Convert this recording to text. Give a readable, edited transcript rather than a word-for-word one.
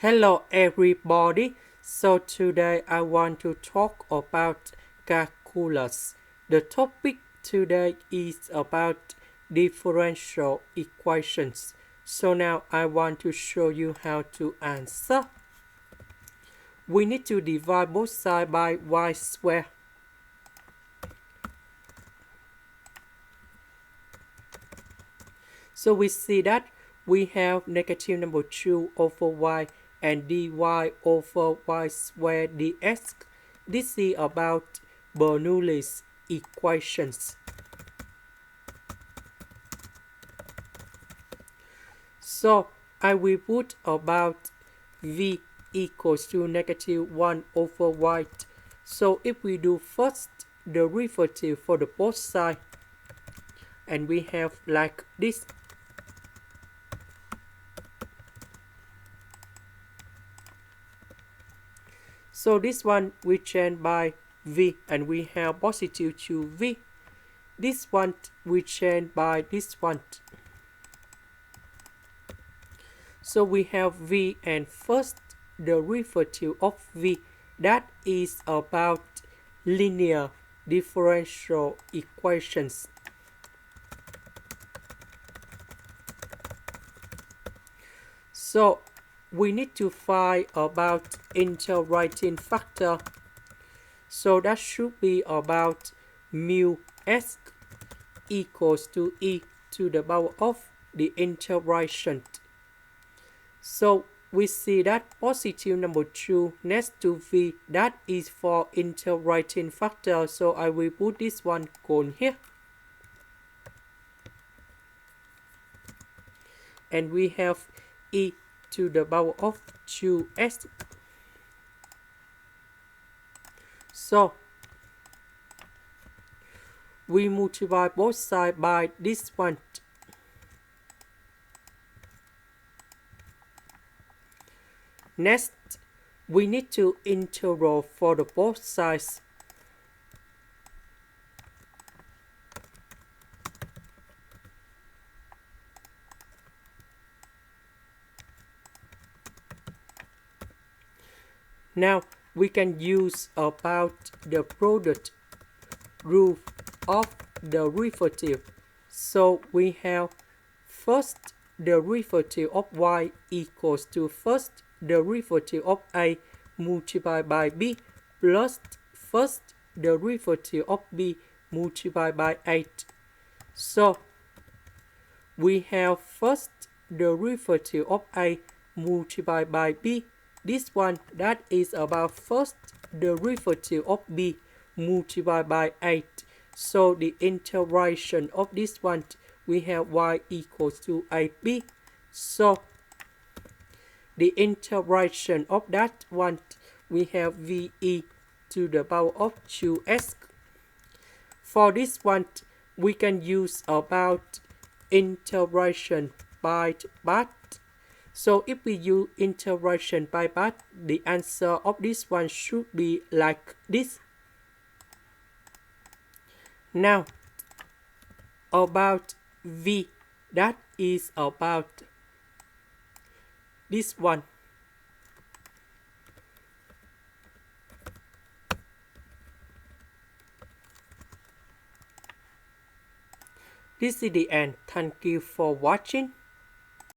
Hello everybody. So today I want to talk about calculus. The topic today is about differential equations. So now I want to show you how to answer. We need to divide both sides by y squared. So we see that we have negative number 2 over y and dy over y squared dx. This is about Bernoulli's equations. So I will put about v equals to negative 1 over y. So if we do first derivative for the both sides, and we have like this. So this one we change by v and we have positive 2v. This one we change by this one. So we have v and first derivative of v, that is about linear differential equations. So we need to find about integrating factor. So that should be about mu s equals to e to the power of the integration. So we see that positive number 2 next to v, that is for integrating factor. So I will put this one cone here. And we have e to the power of 2s. So we multiply both sides by this one. Next, we need to integral for the both sides. Now we can use about the product rule of derivative. So we have first derivative of y equals to first derivative of a multiplied by b plus first derivative of b multiplied by 8. So we have first derivative of a multiplied by b. This one, that is about first derivative of b multiplied by 8. So the integration of this one, we have y equals to 8b. So the integration of that one, we have ve to the power of 2s. For this one, we can use about integration by part. So if we use integration by part, the answer of this one should be like this. Now, about v, that is about this one. This is the end. Thank you for watching.